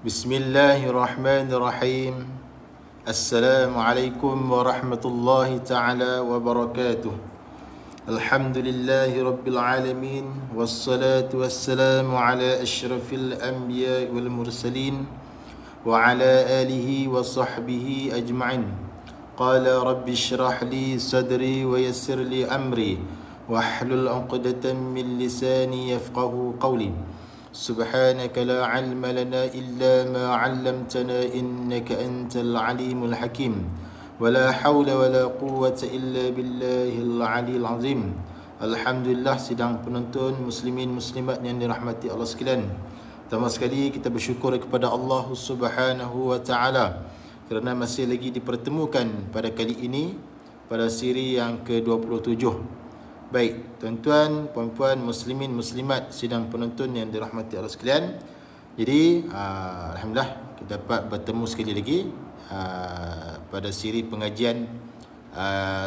Bismillahirrahmanirrahim. Assalamualaikum warahmatullahi taala wabarakatuh. Alhamdulillahi rabbil alamin. Wassalatu wassalamu ala asyrafil anbiya wal mursalin wa ala alihi wa sahbihi ajma'in. Qala rabbi shrah li sadri wa yassir li amri wahlul 'uqdatam min lisani yafqahu qawli. سبحانك لا علم لنا إلا ما علمتنا إنك أنت العليم الحكيم ولا حول ولا قوة إلا بالله العلي العظيم. Alhamdulillah, sidang penonton muslimin muslimat yang dirahmati Allah sekalian. Pertama sekali kita bersyukur kepada Allah Subhanahu wa taala kerana masih lagi dipertemukan pada kali ini pada siri yang ke-27. Baik, tuan-tuan, puan-puan, muslimin, muslimat, sidang penonton yang dirahmati Allah sekalian. Jadi, Alhamdulillah, kita dapat bertemu sekali lagi pada siri pengajian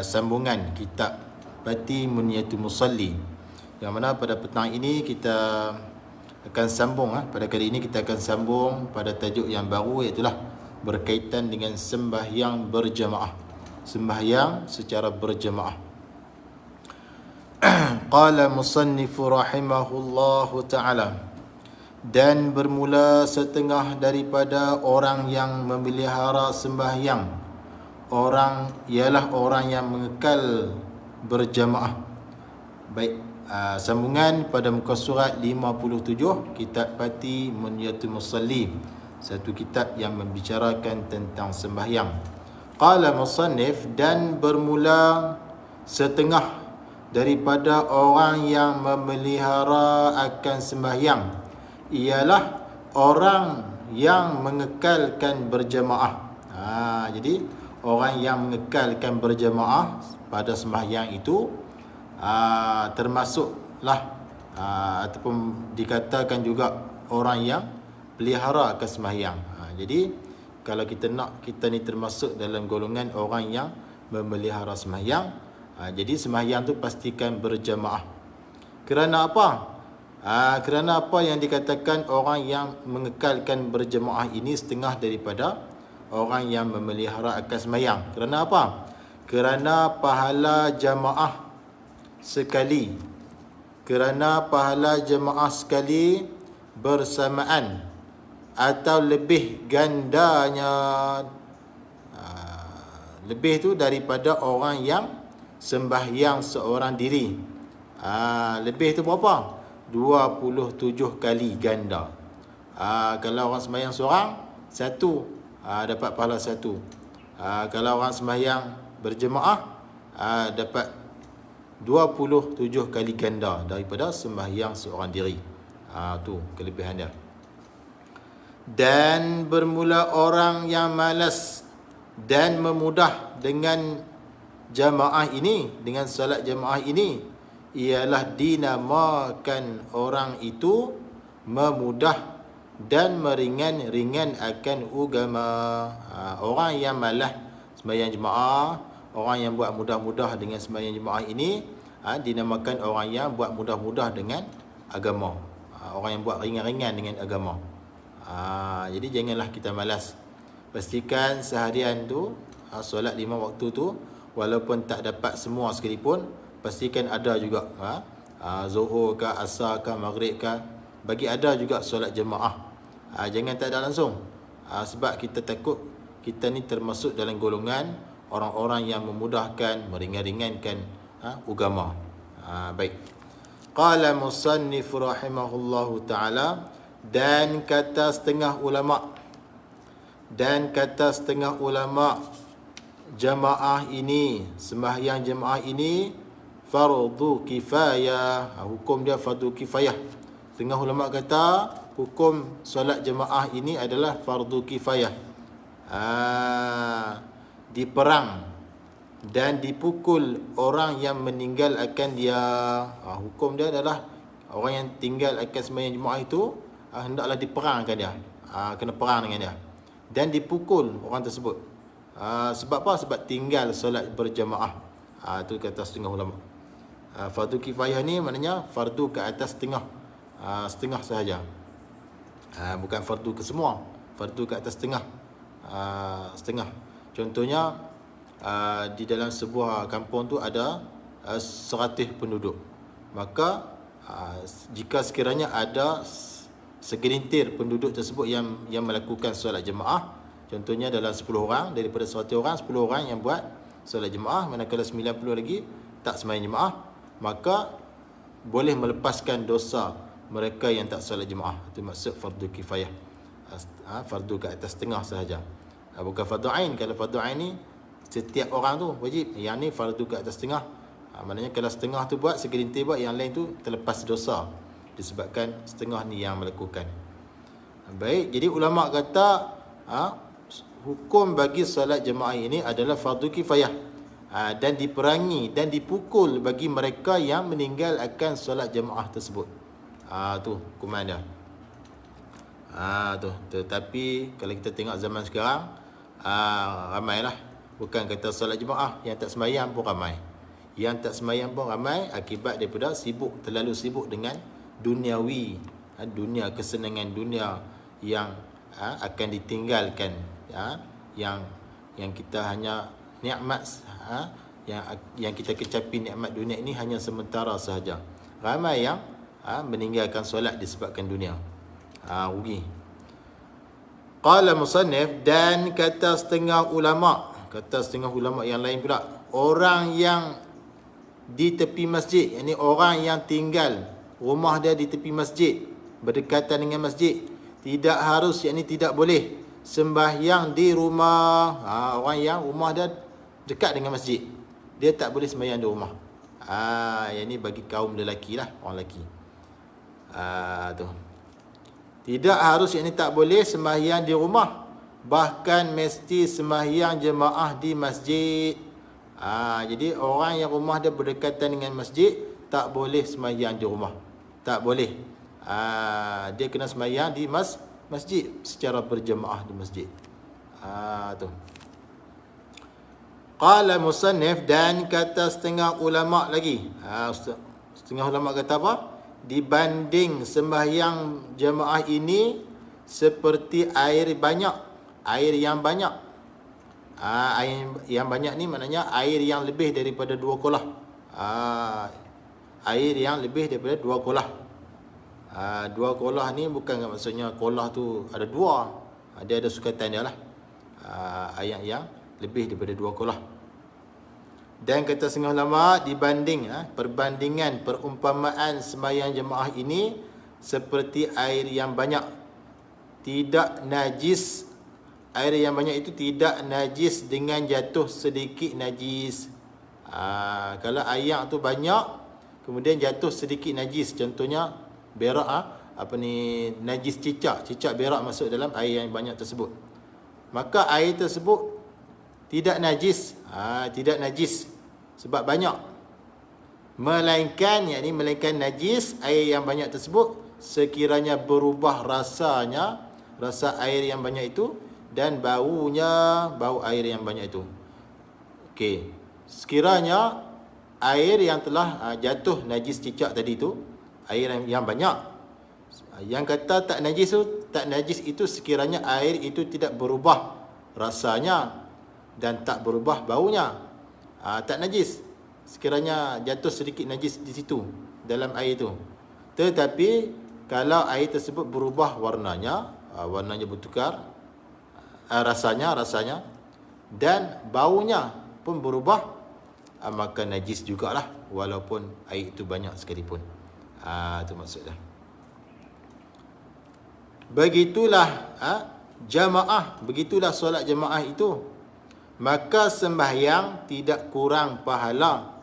sambungan kitab Bati Munyatul Musalli. Yang mana pada petang ini kita akan sambung, pada kali ini kita akan sambung pada tajuk yang baru, iaitu berkaitan dengan sembahyang berjamaah. Sembahyang secara berjamaah. Qala musannifu rahimahullahu ta'ala, dan bermula setengah daripada orang yang memelihara sembahyang, orang ialah orang yang mengekal berjamaah. Baik, sambungan pada muka surat 57 kitab Bati Munyatul Musalli, satu kitab yang membicarakan tentang sembahyang. Qala musannif, dan bermula setengah daripada orang yang memelihara akan sembahyang ialah orang yang mengekalkan berjamaah. Jadi orang yang mengekalkan berjamaah pada sembahyang itu termasuklah ataupun dikatakan juga orang yang pelihara akan sembahyang. Jadi kalau kita nak, kita ni termasuk dalam golongan orang yang memelihara sembahyang. Jadi sembahyang tu pastikan berjamaah. Kerana apa? Kerana apa yang dikatakan orang yang mengekalkan berjamaah ini setengah daripada orang yang memelihara akan sembahyang. Kerana apa? Kerana pahala jamaah sekali. Kerana pahala jamaah sekali bersamaan atau lebih gandanya, lebih tu daripada orang yang sembahyang seorang diri. Lebih tu berapa? 27 kali ganda. Kalau orang sembahyang seorang, satu, dapat pahala satu. Kalau orang sembahyang berjemaah, dapat 27 kali ganda daripada sembahyang seorang diri. Tu kelebihan dia. Dan bermula orang yang malas dan memudah dengan jamaah ini, dengan solat jamaah ini, ialah dinamakan orang itu memudah dan meringan-ringan akan agama. Orang yang malas sembahyang jemaah, orang yang buat mudah-mudah dengan sembahyang jemaah ini, dinamakan orang yang buat mudah-mudah dengan agama. Orang yang buat ringan-ringan dengan agama. Jadi janganlah kita malas. Pastikan seharian tu solat 5 waktu tu, walaupun tak dapat semua sekalipun, pastikan ada juga zuhur ke, asar ke, maghrib ke, bagi ada juga solat jemaah. Jangan tak ada langsung. Sebab kita takut kita ni termasuk dalam golongan orang-orang yang memudahkan, meringan-ringankan agama. Baik. Qala musannif rahimahullahu ta'ala, dan kata setengah ulama, jamaah ini, sembahyang jamaah ini fardu kifayah. Hukum dia fardu kifayah. Setengah ulama kata hukum solat jamaah ini adalah fardu kifayah. Diperang dan dipukul orang yang meninggal akan dia. Hukum dia adalah orang yang tinggal akan sembahyang jemaah itu hendaklah diperangkan dia. Kena perang dengan dia dan dipukul orang tersebut. Sebab apa? Sebab tinggal solat berjamaah. Itu kata setengah ulama. Fardu kifayah ni maknanya fardu ke atas setengah, setengah sahaja. Bukan fardu ke semua. fardu ke atas setengah. Setengah. Contohnya di dalam sebuah kampung tu ada 100 penduduk. Maka jika sekiranya ada segelintir penduduk tersebut yang melakukan solat jemaah, contohnya dalam 10 orang, daripada 100 orang 10 orang yang buat solat jemaah, manakala 90 lagi tak sembahyang jemaah, maka boleh melepaskan dosa mereka yang tak solat jemaah. Itu maksud fardu kifayah. Fardu ke atas setengah sahaja. Bukan fardu ain. Kalau fardu ain ni setiap orang tu wajib. Yang ni fardu ke atas setengah. Maknanya kalau setengah tu buat, segelintir buat, yang lain tu terlepas dosa disebabkan setengah ni yang melakukan. Baik, jadi ulama kata hukum bagi solat jemaah ini adalah fardu kifayah, dan diperangi dan dipukul bagi mereka yang meninggal akan solat jemaah tersebut. Tu hukuman dia. Tetapi kalau kita tengok zaman sekarang, ramailah, bukan kata solat jemaah, yang tak sembahyang pun ramai. Yang tak sembahyang pun ramai akibat daripada terlalu sibuk dengan duniawi, dunia, kesenangan dunia yang akan ditinggalkan, yang kita hanya nikmat, yang kita kecapi nikmat dunia ini hanya sementara sahaja. Ramai yang meninggalkan solat disebabkan dunia. Rugi. Qala musannif, dan kata setengah ulama yang lain pula, orang yang di tepi masjid, yakni orang yang tinggal rumah dia di tepi masjid, berdekatan dengan masjid, tidak harus, yakni tidak boleh sembahyang di rumah. Orang yang rumah dia dekat dengan masjid, dia tak boleh sembahyang di rumah. Yang ni bagi kaum lelaki lah, orang lelaki. Tu. Tidak harus, yakni tak boleh sembahyang di rumah, bahkan mesti sembahyang jemaah di masjid. Jadi orang yang rumah dia berdekatan dengan masjid tak boleh sembahyang di rumah. Tak boleh. Dia kena sembahyang di masjid secara berjemaah di masjid. Tu. Qala musannif, dan kata setengah ulama lagi. Setengah ulama kata apa? Dibanding sembahyang jemaah ini seperti air yang banyak. Air yang banyak ni maknanya air yang lebih daripada 2 kolah. Air yang lebih daripada 2 kolah. 2 kolah ni bukan maksudnya kolah tu ada 2. Dia ada sukatan dia lah. Air yang lebih daripada 2 kolah. Dan kata setengah ulama, perbandingan perumpamaan sembahyang jemaah ini seperti air yang banyak, tidak najis. Air yang banyak itu tidak najis dengan jatuh sedikit najis. Kalau air tu banyak kemudian jatuh sedikit najis, contohnya berak, najis cicak berak masuk dalam air yang banyak tersebut, maka air tersebut tidak najis. Tidak najis sebab banyak, melainkan najis air yang banyak tersebut sekiranya berubah rasanya, rasa air yang banyak itu, dan bau air yang banyak itu. Okey, sekiranya air yang telah jatuh najis cicak tadi itu, air yang banyak, yang kata tak najis itu sekiranya air itu tidak berubah rasanya dan tak berubah baunya, tak najis. Sekiranya jatuh sedikit najis di situ dalam air itu. Tetapi kalau air tersebut berubah warnanya bertukar, rasanya dan baunya pun berubah, maka najis jugalah walaupun air itu banyak sekalipun. Itu maksudnya. Begitulah jamaah, begitulah solat jamaah itu. Maka sembahyang tidak kurang pahala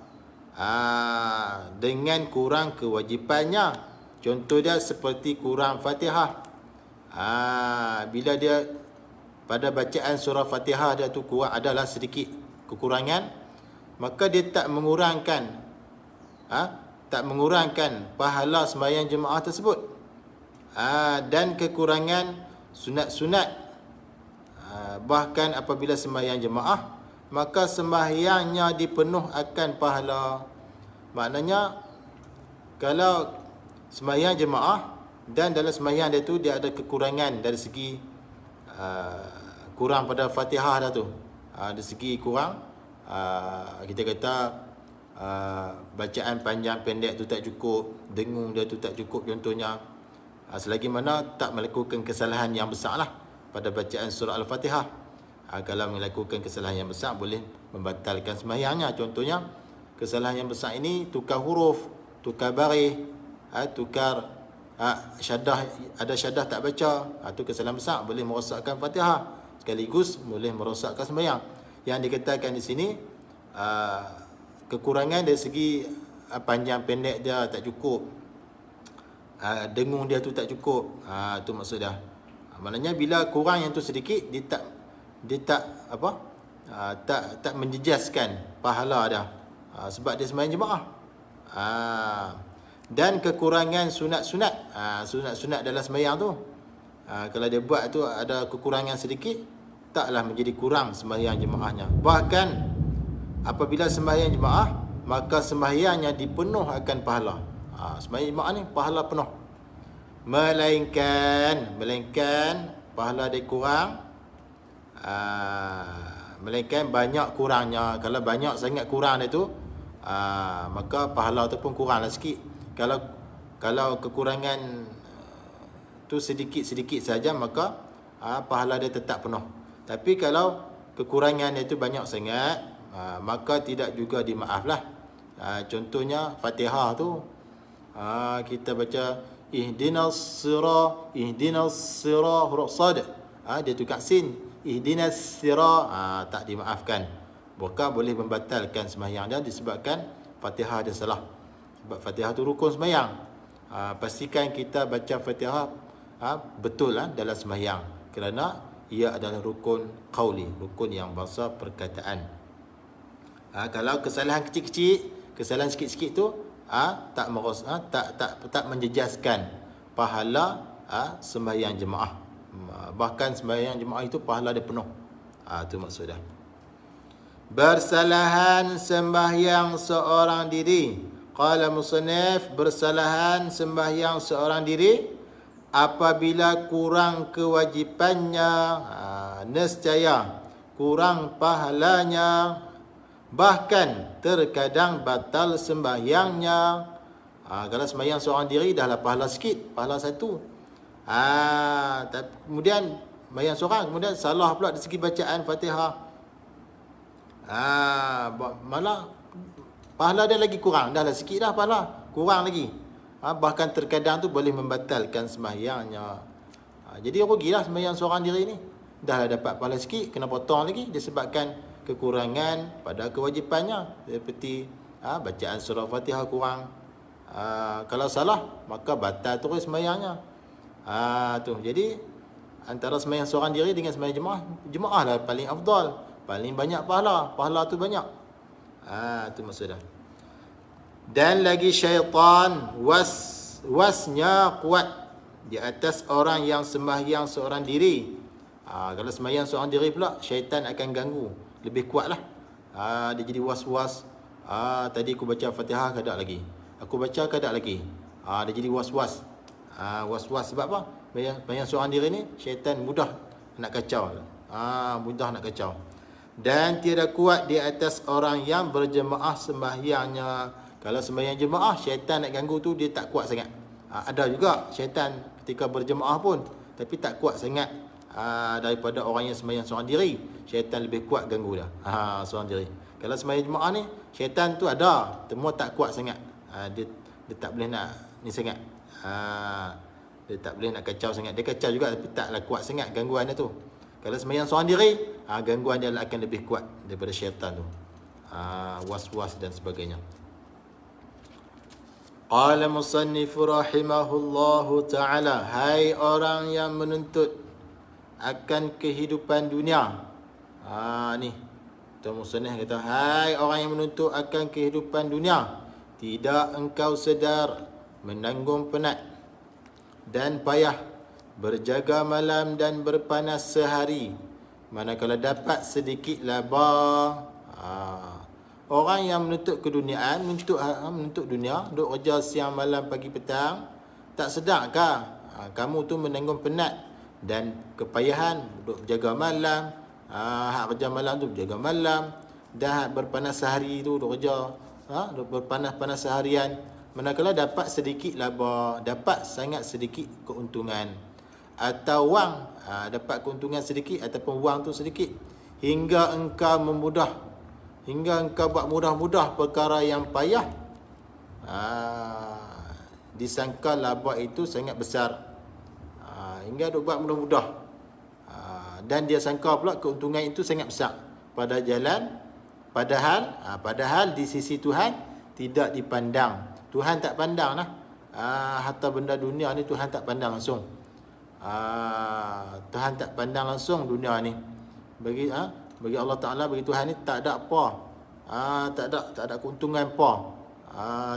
dengan kurang kewajipannya. Contoh dia seperti kurang Fatihah. Bila dia pada bacaan surah Fatihah dia tu kurang, adalah sedikit kekurangan, maka dia tak mengurangkan pahala sembahyang jemaah tersebut. Dan kekurangan sunat-sunat. Bahkan apabila sembahyang jemaah, maka sembahyangnya dipenuh akan pahala. Maknanya kalau sembahyang jemaah dan dalam sembahyang dia tu dia ada kekurangan dari segi kurang pada Fatihah dah tu. Dari segi kurang, kita kata bacaan panjang pendek tu tak cukup, dengung dia tu tak cukup contohnya. Selagi mana tak melakukan kesalahan yang besar lah pada bacaan surah Al-Fatihah. Kalau melakukan kesalahan yang besar boleh membatalkan sembahyangnya. Contohnya kesalahan yang besar ini tukar huruf, tukar baris, tukar syaddah, ada syaddah tak baca, itu kesalahan besar, boleh merosakkan Fatihah, sekaligus boleh merosakkan sembahyang. Yang dikatakan di sini kekurangan dari segi panjang pendek dia tak cukup, dengung dia tu tak cukup, tu maksud dia. Maknanya bila kurang yang tu sedikit, dia tak menjejaskan pahala dah, sebab dia sembahyang jemaah. Dan kekurangan sunat-sunat, sunat-sunat dalam sembahyang tu, kalau dia buat tu ada kekurangan sedikit, taklah menjadi kurang sembahyang jemaahnya. Bahkan apabila sembahyang jemaah, maka sembahyangnya dipenuhkan pahala. Sembahyang jemaah ni pahala penuh. Melainkan pahala dia kurang, melainkan banyak kurangnya. Kalau banyak sangat kurang dia tu, maka pahala tu pun kuranglah sikit. Kalau kekurangan tu sedikit-sedikit saja, maka pahala dia tetap penuh. Tapi kalau kekurangan dia tu banyak sangat, maka tidak juga dimaaflah. Contohnya Fatihah tu, kita baca ihdinas sirah huruf sad, dia tukar sin, ihdinas sirah, tak dimaafkan. Bukan boleh membatalkan sembahyang dia disebabkan Fatihah dia salah. Sebab Fatihah tu rukun sembahyang. Pastikan kita baca Fatihah betul dalam sembahyang, kerana ia adalah rukun qauli, rukun yang bahasa perkataan. Kalau kesalahan kecil-kecil, kesalahan sikit-sikit tu tak menjejaskan pahala sembahyang jemaah. Bahkan sembahyang jemaah itu pahala dia penuh. Itu maksudnya. Bersalahan sembahyang seorang diri. Qala musannif, bersalahan sembahyang seorang diri apabila kurang kewajipannya, nescaya kurang pahalanya, bahkan terkadang batal sembahyangnya. Kalau sembahyang seorang diri dahlah pahala sikit, pahala satu. Kemudian sembahyang seorang, kemudian salah pula dari segi bacaan Fatihah, malah pahala dia lagi kurang. Dah lah sikit dah pahala, kurang lagi. Bahkan terkadang tu boleh membatalkan sembahyangnya. Jadi rugilah sembahyang seorang diri ni. Dah lah dapat pahala sikit, kena potong lagi disebabkan kekurangan pada kewajipannya. Seperti bacaan surah Fatihah kurang. Kalau salah, maka batal terus sembahyangnya. Tu. Jadi antara sembahyang seorang diri dengan sembahyang jemaah lah paling afdal, paling banyak pahala. Pahala tu banyak. Itu maksudnya. Dan lagi syaitan wasnya kuat di atas orang yang sembahyang seorang diri. Kalau sembahyang seorang diri pula, syaitan akan ganggu, lebih kuat lah. Dia jadi was-was. Tadi aku baca Fatihah ke tak lagi, aku baca ke tak lagi. Dia jadi was-was. Was-was sebab apa? Sembahyang seorang diri ni, syaitan mudah nak kacau. Mudah nak kacau. Dan tiada kuat di atas orang yang berjemaah sembahyangnya. Kalau sembahyang jemaah, syaitan nak ganggu tu dia tak kuat sangat. Ada juga syaitan ketika berjemaah pun, tapi tak kuat sangat daripada orang yang sembahyang seorang diri. Syaitan lebih kuat ganggu dah seorang diri. Kalau sembahyang jemaah ni, syaitan tu ada, semua tak kuat sangat. Dia tak boleh nak ni sangat. Dia tak boleh nak kacau sangat. Dia kacau juga tapi taklah kuat sangat gangguan dia tu. Kalau sembahyang seorang diri, gangguan dia akan lebih kuat daripada syaitan tu. Was-was dan sebagainya. Qala musannif rahimahullahu ta'ala, hai orang yang menuntut akan kehidupan dunia. Ni Tuan musannif kata, hai orang yang menuntut akan kehidupan dunia, tidak engkau sedar menanggung penat dan payah, berjaga malam dan berpanas sehari, manakala dapat sedikit laba. Orang yang menuntut keduniaan, menuntut dunia, duk kerja siang malam pagi petang, tak sedarkah kamu tu menanggung penat dan kepayahan duk jaga malam, hak kerja malam tu jaga malam, dah berpanas sehari tu duk kerja, duk berpanas-panas seharian, manakala dapat sedikit laba, dapat sangat sedikit keuntungan, atau wang, dapat keuntungan sedikit ataupun wang tu sedikit, hingga engkau buat mudah-mudah perkara yang payah, disangka laba itu sangat besar, hingga duk buat mudah-mudah, dan dia sangka pula keuntungan itu sangat besar padahal di sisi Tuhan tidak dipandang. Tuhan tak pandang lah, harta benda dunia ni Tuhan tak pandang langsung. Tuhan tak pandang langsung dunia ni. Bagi Allah Ta'ala, bagi Tuhan ni tak ada apa, tak ada keuntungan apa,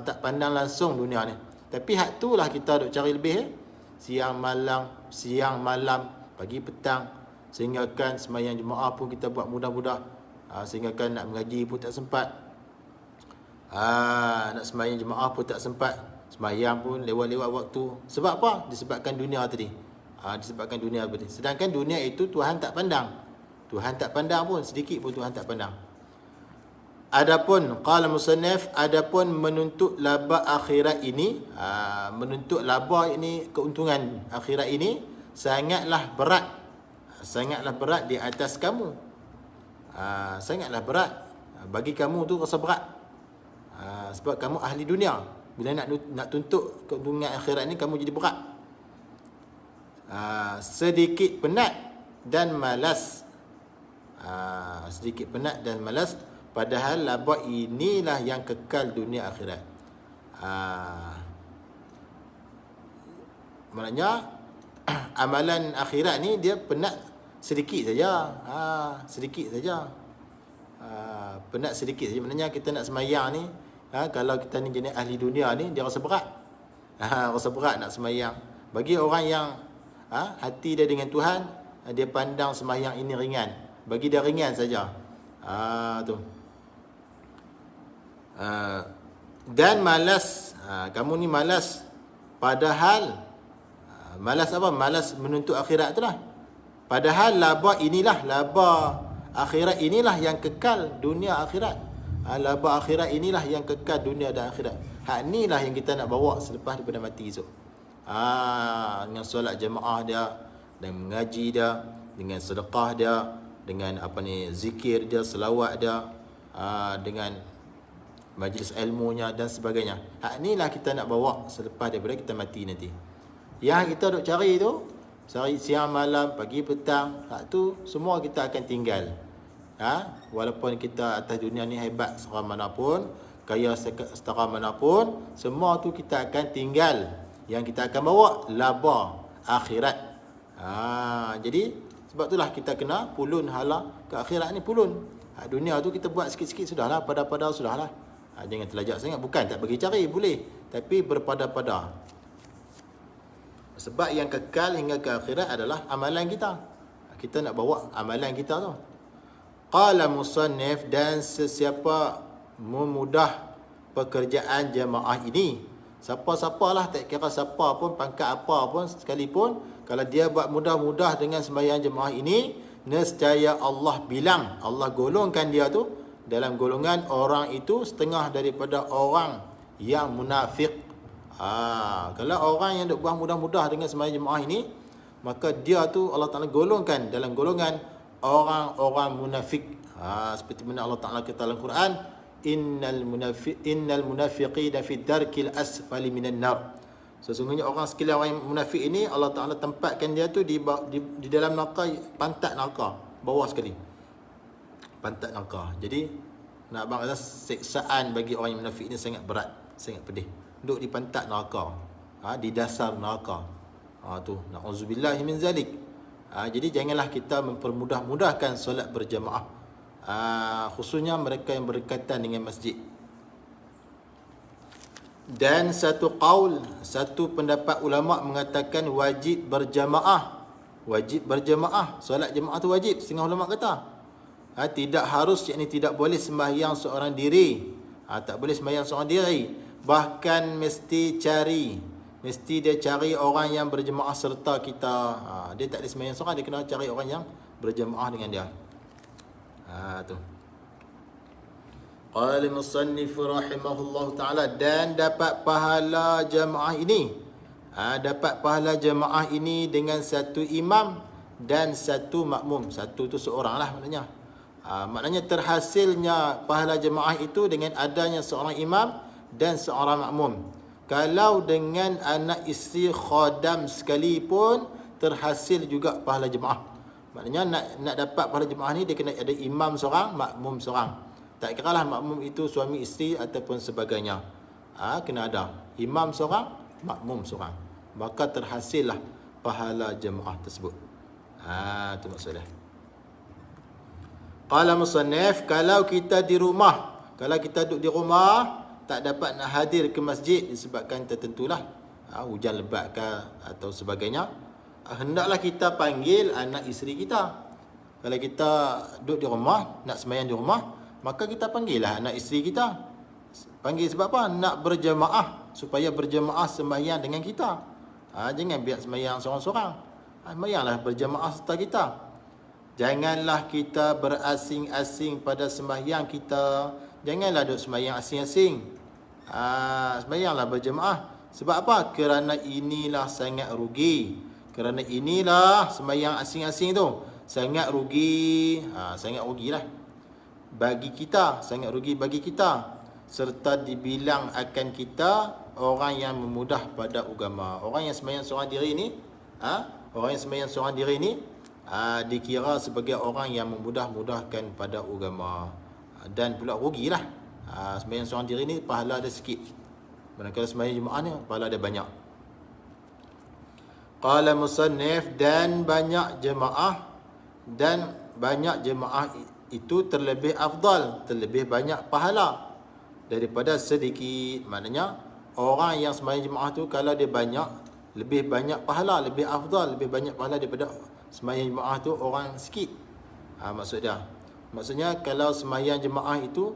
tak pandang langsung dunia ni. Tapi hak tu lah kita duk cari lebih, siang malam, pagi petang, sehingga kan sembahyang jemaah pun kita buat mudah-mudah, sehingga kan nak mengaji pun tak sempat, nak sembahyang jemaah pun tak sempat, sembahyang pun lewat-lewat waktu. Sebab apa? Disebabkan dunia tadi. Sedangkan dunia itu Tuhan tak pandang. Tuhan tak pandang pun, sedikit pun Tuhan tak pandang. Adapun qala musannaf, adapun menuntut laba akhirat ini, menuntut laba ini, keuntungan akhirat ini sangatlah berat di atas kamu. Sangatlah berat bagi kamu tu, rasa berat. Sebab kamu ahli dunia. Bila nak tuntut keuntungan akhirat ni, kamu jadi berat. Sedikit penat dan malas. Padahal laba inilah yang kekal dunia akhirat. Maknanya amalan akhirat ni dia penat sedikit saja. Penat sedikit saja. Maknanya kita nak sembahyang ni, kalau kita ni jenis ahli dunia ni, dia rasa berat. Rasa berat nak sembahyang. Bagi orang yang hati dia dengan Tuhan, dia pandang sembahyang ini ringan. Bagi dia ringan saja. Tu. Dan malas, kamu ni malas, padahal malas apa? Malas menuntut akhirat tu lah. Padahal laba akhirat inilah yang kekal dunia akhirat. Laba akhirat inilah yang kekal dunia dan akhirat. Hak inilah yang kita nak bawa selepas daripada mati esok. Dengan solat jemaah dia, dan mengaji dia, dengan sedekah dia, dengan zikir dia, selawat dia, dengan majlis ilmunya dan sebagainya. Hak inilah kita nak bawa selepas daripada kita mati nanti. Yang kita duk cari tu, siang malam, pagi petang, hak tu semua kita akan tinggal. Walaupun kita atas dunia ni hebat setara manapun, kaya setara manapun, semua tu kita akan tinggal. Yang kita akan bawa laba akhirat. Jadi sebab itulah kita kena pulun hala ke akhirat ni, pulun. Dunia tu kita buat sikit-sikit sudahlah, pada-pada sudahlah. Jangan terlajak sangat. Bukan tak bagi cari, boleh, tapi berpada-pada. Sebab yang kekal hingga ke akhirat adalah amalan kita. Kita nak bawa amalan kita tu. Qala musannif, dan sesiapa memudah pekerjaan jemaah ini, siapa-siapalah, tak kira siapa pun, pangkat apa pun sekalipun, kalau dia buat mudah-mudah dengan sembahyang jemaah ini, nescaya Allah bilang, Allah golongkan dia tu dalam golongan orang itu setengah daripada orang yang munafik. Kalau orang yang duk buat mudah-mudah dengan sembahyang jemaah ini, maka dia tu Allah Ta'ala golongkan dalam golongan orang-orang munafik. Seperti mana Allah Ta'ala kata dalam Quran, innal munafiqina fi darkil asfali minan nar. Sesungguhnya orang sekalian orang yang munafik ini, Allah Ta'ala tempatkan dia tu di dalam neraka, pantat neraka, bawah sekali, pantat neraka. Jadi nak abang kata, siksaan bagi orang yang munafik ini sangat berat, sangat pedih. Duduk di pantat neraka, di dasar neraka. Tu na'udzubillahi min zalik. Jadi janganlah kita mempermudah-mudahkan solat berjamaah, khususnya mereka yang berdekatan dengan masjid. Dan satu pendapat ulama mengatakan wajib berjamaah. Solat jemaah tu wajib. Setengah ulama kata tidak harus, yakni tidak boleh sembahyang seorang diri. Tak boleh sembahyang seorang diri. Bahkan mesti cari Mesti dia cari orang yang berjemaah serta kita. Dia tak boleh sembahyang seorang, dia kena cari orang yang berjemaah dengan dia. Tu. Qala al-musannif rahimahullahu taala, dan dapat pahala jemaah ini. Dapat pahala jemaah ini dengan satu imam dan satu makmum. Satu tu seorang lah maknanya. Maknanya terhasilnya pahala jemaah itu dengan adanya seorang imam dan seorang makmum. Kalau dengan anak isteri khadam sekalipun, terhasil juga pahala jemaah. Maknanya nak dapat pahala jemaah ni, dia kena ada imam seorang, makmum seorang. Tak kira lah makmum itu suami isteri ataupun sebagainya. Kena ada imam seorang, makmum seorang. Maka terhasillah pahala jemaah tersebut. Itu maksudnya. Qala musannif, kalau kita di rumah, kalau kita duduk di rumah, tak dapat nak hadir ke masjid disebabkan tertentulah, hujan lebat ke atau sebagainya, hendaklah kita panggil anak isteri kita. Kalau kita duduk di rumah, nak sembahyang di rumah, maka kita panggillah anak isteri kita. Panggil sebab apa? Nak berjemaah, supaya berjemaah sembahyang dengan kita. Jangan biar sembahyang seorang-seorang. Sembahyanglah berjemaah serta kita. Janganlah kita berasing-asing pada sembahyang kita. Janganlah duduk sembahyang asing-asing. Sembahyanglah berjemaah. Sebab apa? Kerana inilah sangat rugi. Kerana inilah sembahyang asing-asing tu sangat rugi. Sangat rugilah bagi kita, sangat rugi bagi kita, serta dibilang akan kita orang yang memudah pada agama. Orang yang sembahyang seorang diri ni, orang yang sembahyang seorang diri ni dikira sebagai orang yang memudah-mudahkan pada agama, dan pula rugilah. Sembahyang seorang diri ni pahala dia sikit, manakala sembahyang jemaah ni pahala dia banyak. Qala musannif, dan banyak jemaah itu terlebih afdal, terlebih banyak pahala daripada sedikit. Maknanya orang yang sembahyang jemaah tu, kalau dia banyak, lebih banyak pahala, lebih afdal, lebih banyak pahala daripada sembahyang jemaah tu orang sikit. Maksudnya kalau sembahyang jemaah itu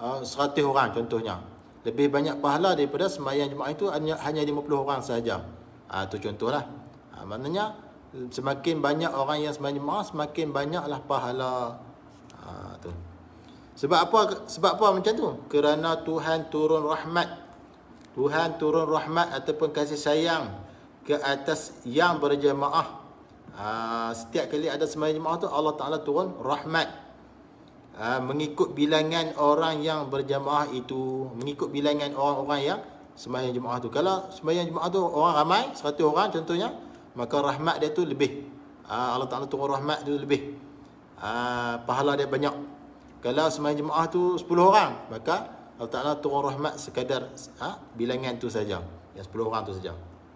100 orang contohnya, lebih banyak pahala daripada sembahyang jemaah itu hanya 50 orang sahaja. Tu contohlah. Maknanya semakin banyak orang yang sembahyang jemaah, semakin banyaklah pahala. Tu. Sebab apa macam tu? Kerana Tuhan turun rahmat. Tuhan turun rahmat ataupun kasih sayang ke atas yang berjemaah. Setiap kali ada sembahyang jemaah tu, Allah Ta'ala turun rahmat. Mengikut bilangan orang yang berjemaah itu, mengikut bilangan orang-orang yang sembahyang jemaah tu. Kalau sembahyang jemaah tu orang ramai, 100 orang contohnya, maka rahmat dia tu lebih. Allah Ta'ala turun rahmat tu lebih. Pahala dia banyak. Kalau sembahyang jemaah tu 10 orang, maka Allah Ta'ala turun rahmat sekadar bilangan tu saja, yang 10 orang tu saja.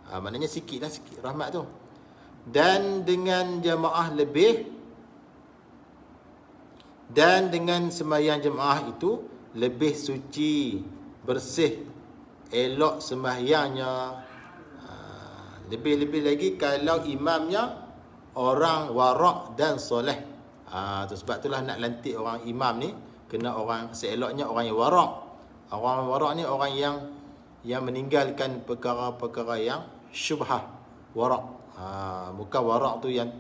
Maknanya sikit rahmat tu. Dan dengan jemaah lebih, dan dengan sembahyang jemaah itu lebih suci, bersih, elok sembahyangnya. Lebih-lebih lagi kalau imamnya orang warak dan soleh. Sebab itulah nak lantik orang imam ni, kena orang seeloknya orang yang warak. Orang warak ni orang yang meninggalkan perkara-perkara yang syubhah. Warak. Bukan warak tu yang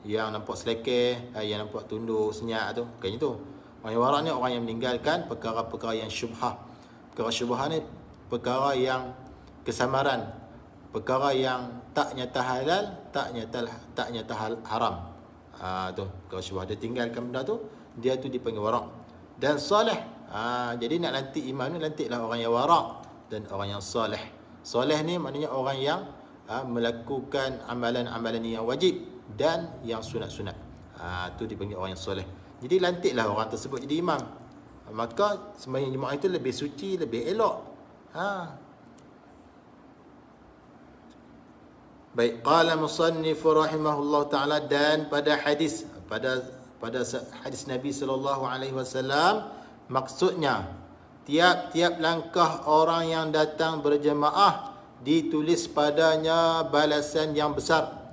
nampak selekeh, yang nampak tunduk senyap tu, bukan itu. Orang yang warak ni orang yang meninggalkan perkara-perkara yang syubhah. Perkara syubhah ni perkara yang kesamaran, perkara yang tak nyata halal, tak nyata haram. Tu kalau syubhah, dia tinggalkan benda tu, dia tu dipanggil warak. Dan soleh. Jadi nak lantik imam ni, lantiklah orang yang warak dan orang yang soleh. Soleh ni maknanya orang yang melakukan amalan-amalan yang wajib dan yang sunat-sunat. Tu dipanggil orang yang soleh. Jadi lantiklah orang tersebut jadi imam. Maka sembahyang jemaah itu lebih suci, lebih elok. Baik, qala musannif rahimahullah taala, dan pada hadis Nabi sallallahu alaihi wasallam, maksudnya tiap-tiap langkah orang yang datang berjemaah ditulis padanya balasan yang besar.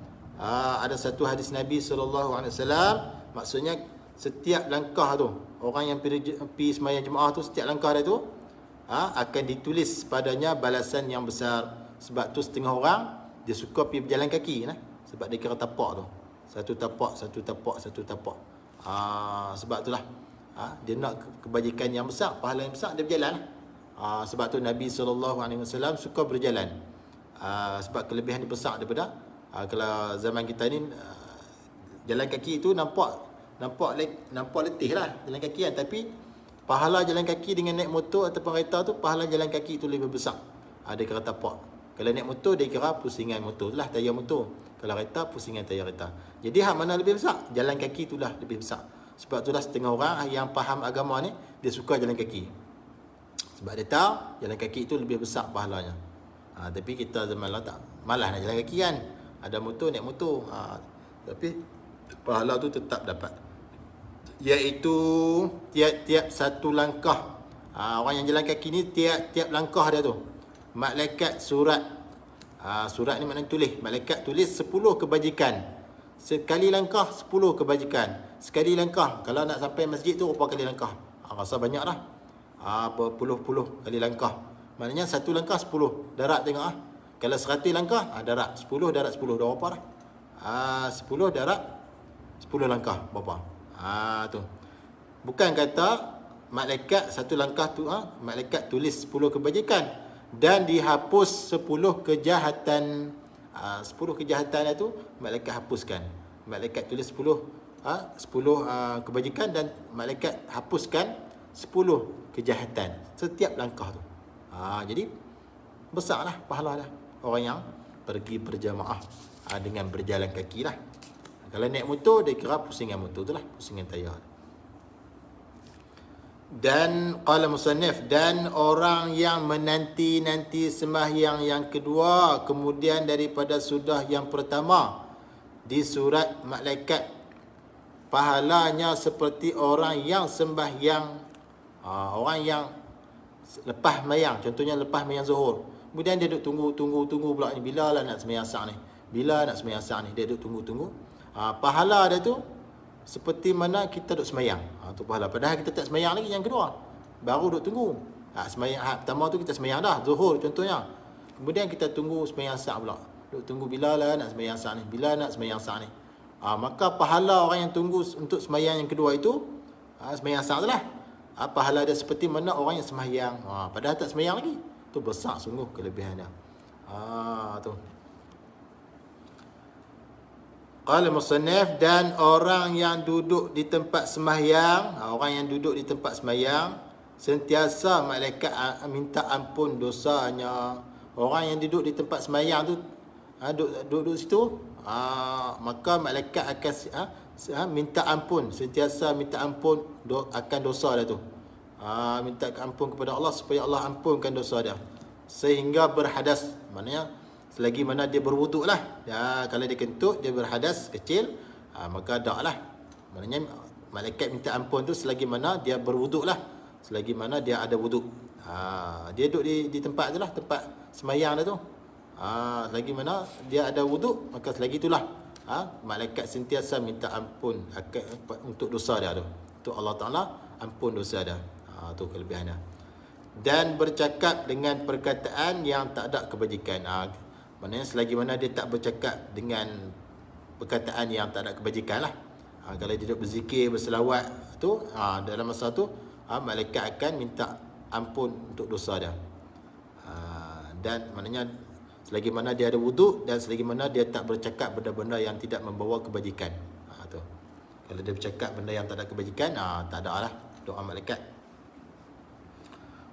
Ada satu hadis Nabi sallallahu alaihi wasallam, maksudnya setiap langkah tu, orang yang pergi sembahyang jemaah tu, setiap langkah dia tu akan ditulis padanya balasan yang besar. Sebab tu setengah orang dia suka pergi berjalan kaki lah. Sebab dia kira tapak tu. Satu tapak. Sebab itulah. Dia nak kebajikan yang besar, pahala yang besar, dia berjalan lah. Sebab tu Nabi SAW suka berjalan. Sebab kelebihan dia besar daripada kalau zaman kita ni jalan kaki tu nampak letih lah jalan kaki kan, tapi pahala jalan kaki dengan naik motor ataupun kereta tu, pahala jalan kaki tu lebih besar. Dia kira tapak. Kalau naik motor dia kira pusingan motor tu lah, tayar motor. Kalau kereta pusingan tayar kereta. Jadi hak mana lebih besar? Jalan kaki tu lah lebih besar. Sebab tu lah setengah orang yang faham agama ni dia suka jalan kaki. Sebab dia tahu jalan kaki itu lebih besar pahalanya. Tapi kita zaman lah tak malas nak jalan kaki kan. Ada motor, naik motor. Tapi pahala tu tetap dapat. Iaitu tiap-tiap satu langkah. Orang yang jalan kaki ni tiap langkah dia tu. Malaikat surat. Surat ni maknanya tulis. Malaikat tulis 10 kebajikan. Sekali langkah 10 kebajikan. Sekali langkah. Kalau nak sampai masjid tu berapa kali langkah? Rasa banyak dah. Berpuluh-puluh kali langkah. Maknanya satu langkah 10. Darat tengok Kalau 100 langkah, darat 10, darat 10. Dah berapa dah? 10 darat 10 langkah. Berapa? Tu. Bukan kata malaikat satu langkah tu, malaikat tulis 10 kebajikan dan dihapus 10 kejahatan. 10 kejahatan itu malaikat hapuskan. Malaikat tulis 10 kebajikan dan malaikat hapuskan 10 kejahatan setiap langkah tu. Jadi besarlah pahala dah orang yang pergi berjamaah dengan berjalan kaki lah. Kalau naik motor dia kira pusingan motor tu lah, pusingan tayar. Dan qala musannif, dan orang yang menanti-nanti sembahyang yang kedua kemudian daripada sudah yang pertama, di surat malaikat pahalanya seperti orang yang sembahyang, orang yang lepas mayang, contohnya lepas mayang zuhur, kemudian dia duduk tunggu pula ni, bila lah nak sembahyang asar ni, dia duduk tunggu. Pahala dia tu seperti mana kita duduk sembahyang. Tu pahala. Padahal kita tak sembahyang lagi yang kedua, baru duduk tunggu. Sembahyang pertama tu kita sembahyang dah, zuhur contohnya, kemudian kita tunggu sembahyang asar pula, duduk tunggu bila lah nak sembahyang asar ni, maka pahala orang yang tunggu untuk sembahyang yang kedua itu, sembahyang asar tu lah, pahala dia seperti mana orang yang sembahyang padahal tak sembahyang lagi. Tu besar sungguh kelebihannya. Tu. Qala musannif, dan orang yang duduk di tempat sembahyang, sentiasa malaikat minta ampun dosanya. Orang yang duduk di tempat sembahyang tu, duduk situ, maka malaikat akan minta ampun, sentiasa minta ampun akan dosa dia tu. Minta ampun kepada Allah supaya Allah ampunkan dosa dia sehingga berhadas. Maknanya selagi mana dia berwuduk lah. Kalau dia kentut, dia berhadas kecil, maka tak lah. Maknanya malaikat minta ampun tu selagi mana dia berwuduk lah, selagi mana dia ada wuduk. Dia duduk di tempat tu lah, tempat semayang dia tu. Selagi mana dia ada wuduk, maka selagi itulah malaikat sentiasa minta ampun untuk dosa dia tu, untuk Allah Ta'ala ampun dosa dia. Tu kelebihannya. Dan bercakap dengan perkataan yang tak ada kebajikan. Maknanya selagi mana dia tak bercakap dengan perkataan yang tak ada kebajikan lah. Kalau dia duduk berzikir, berselawat tu, dalam masa tu malaikat akan minta ampun untuk dosa dia. Dan maknanya selagi mana dia ada wuduk dan selagi mana dia tak bercakap benda-benda yang tidak membawa kebajikan. Tu. Kalau dia bercakap benda yang tak ada kebajikan, tak ada lah doa malaikat.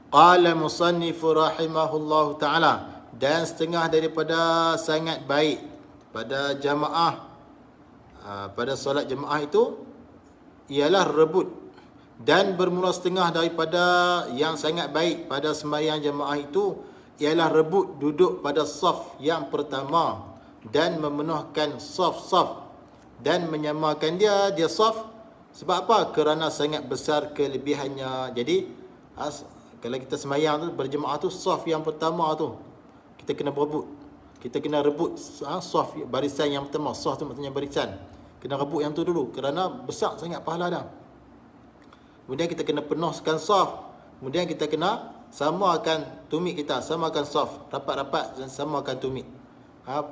Qala musannifu rahimahullahu ta'ala, dan setengah daripada sangat baik pada jamaah, pada solat jamaah itu ialah rebut, dan bermula setengah daripada yang sangat baik pada sembahyang jamaah itu ialah rebut duduk pada saf yang pertama dan memenuhkan saf-saf dan menyamakan dia saf. Sebab apa? Kerana sangat besar kelebihannya. Jadi kalau kita sembahyang tu berjemaah tu, saf yang pertama tu kita kena berebut. Kita kena rebut saf barisan yang pertama. Saf tu maksudnya barisan. Kena rebut yang tu dulu kerana besar sangat pahala dah. Kemudian kita kena penuhkan saf. Kemudian kita kena sama akan tumit kita, sama akan soft, rapat-rapat dan sama akan tumit.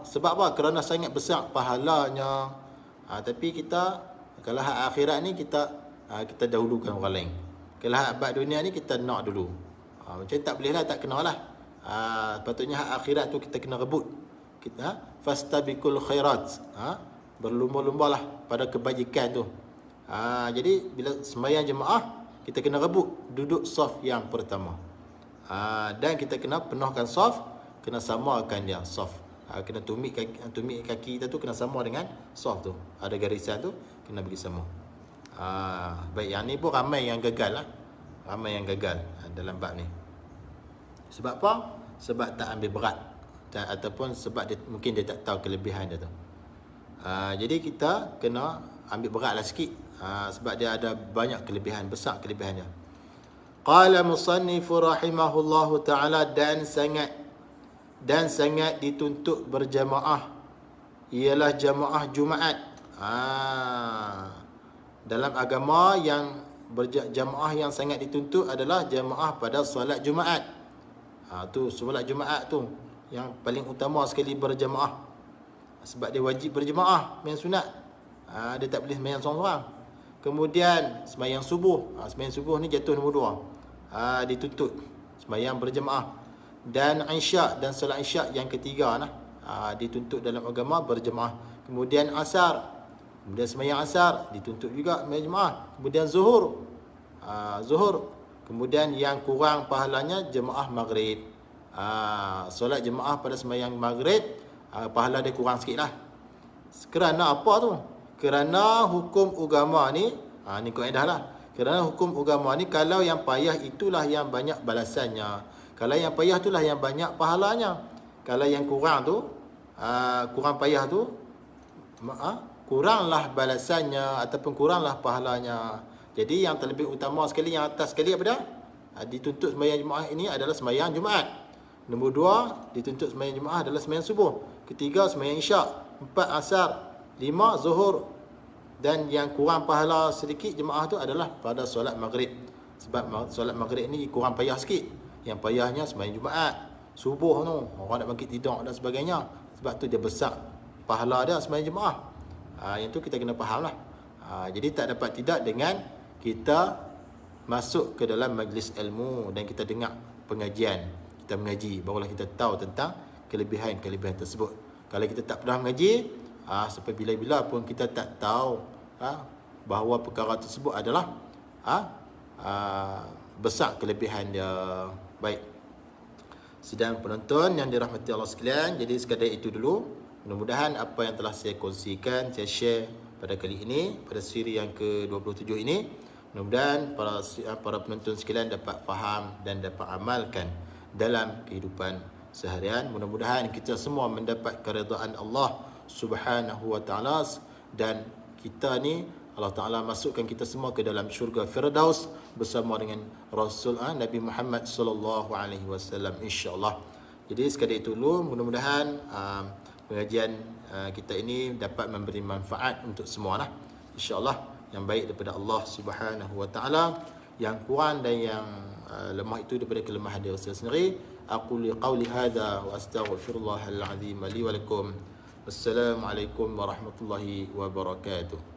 Sebab apa? Kerana sangat besar pahalanya. Tapi kita kalau hak akhirat ni kita dahulukan orang lain. Kalau hak bab dunia ni kita nak dulu. Macam tak boleh lah, tak kena lah. Patutnya hak akhirat tu kita kena rebut. Kita fastabiqul khairat. Berlumba-lumbalah pada kebajikan tu. Jadi bila sembahyang jemaah kita kena rebut duduk saf yang pertama. Dan kita kena penuhkan saf, kena samakan dia saf. Kena tumit kaki kita tu kena sama dengan saf tu. Ada garisan tu kena bagi sama. Baik, yang ni pun ramai yang gagal lah. Ramai yang gagal dalam bab ni. Sebab apa? Sebab tak ambil berat ataupun sebab mungkin dia tak tahu kelebihan dia tu. Jadi kita kena ambil beratlah sikit. Sebab dia ada banyak kelebihan, besar kelebihannya. Qala musannifu rahimahullahu ta'ala, dan sangat dituntut berjamaah ialah jamaah Jumaat. Dalam agama yang berjamaah yang sangat dituntut adalah jamaah pada solat Jumaat. Tu solat Jumaat tu yang paling utama sekali berjamaah. Sebab dia wajib berjamaah, sembahyang sunat. Dia tak boleh sembahyang seorang-seorang. Kemudian sembahyang subuh. Sembahyang subuh ni jatuh nombor 2. Dituntut sembahyang berjamaah. Dan Isyak dan solat Isyak yang ketiga lah, dituntut dalam agama berjemaah. Kemudian asar, kemudian sembahyang asar dituntut juga berjemaah. Kemudian zuhur, kemudian yang kurang pahalanya jemaah maghrib. Solat jemaah pada sembahyang maghrib, pahala dia kurang sikit lah. Kerana apa tu? Kerana hukum agama ni, ni kaedah lah. Kerana hukum agama ni, kalau yang payah itulah yang banyak balasannya. Kalau yang payah itulah yang banyak pahalanya. Kalau yang kurang tu, kurang payah tu, kuranglah balasannya ataupun kuranglah pahalanya. Jadi yang terlebih utama sekali, yang atas sekali apa dia? Dituntut sembahyang Jumaat ini adalah sembahyang Jumaat. Nombor 2, dituntut sembahyang Jumaat adalah sembahyang subuh. Ketiga, sembahyang Isyak. 4, asar. 5, zuhur. Dan yang kurang pahala sedikit jemaah tu adalah pada solat maghrib. Sebab solat maghrib ni kurang payah sikit. Yang payahnya sembahyang Jumaat, subuh tu, orang nak bangkit tidur dan sebagainya. Sebab tu dia besar pahala dia sembahyang jemaah. Yang tu kita kena faham lah. Jadi tak dapat tidak dengan kita masuk ke dalam majlis ilmu dan kita dengar pengajian, kita mengaji, barulah kita tahu tentang kelebihan-kelebihan tersebut. Kalau kita tak pernah mengaji, sampai bila-bila pun kita tak tahu bahawa perkara tersebut adalah besar kelebihan dia. Baik, sidang penonton yang dirahmati Allah sekalian, jadi sekadar itu dulu. Mudah-mudahan apa yang telah saya kongsikan, saya share pada kali ini, pada siri yang ke-27 ini, mudah-mudahan para penonton sekalian dapat faham dan dapat amalkan dalam kehidupan seharian. Mudah-mudahan kita semua mendapat keridaan Allah Subhanahu wa taala, dan kita ni Allah Ta'ala masukkan kita semua ke dalam syurga Firdaus bersama dengan Rasul Nabi Muhammad sallallahu alaihi wasallam, insya-Allah. Jadi sekadar itu dulu, mudah-mudahan pengajian kita ini dapat memberi manfaat untuk semua lah, insya-Allah. Yang baik daripada Allah Subhanahu wa taala, yang kurang dan yang lemah itu daripada kelemahan diri saya sendiri. Aku liqauli hadza wa astaghfirullahal azim li wa lakum. Wassalamualaikum warahmatullahi wabarakatuh.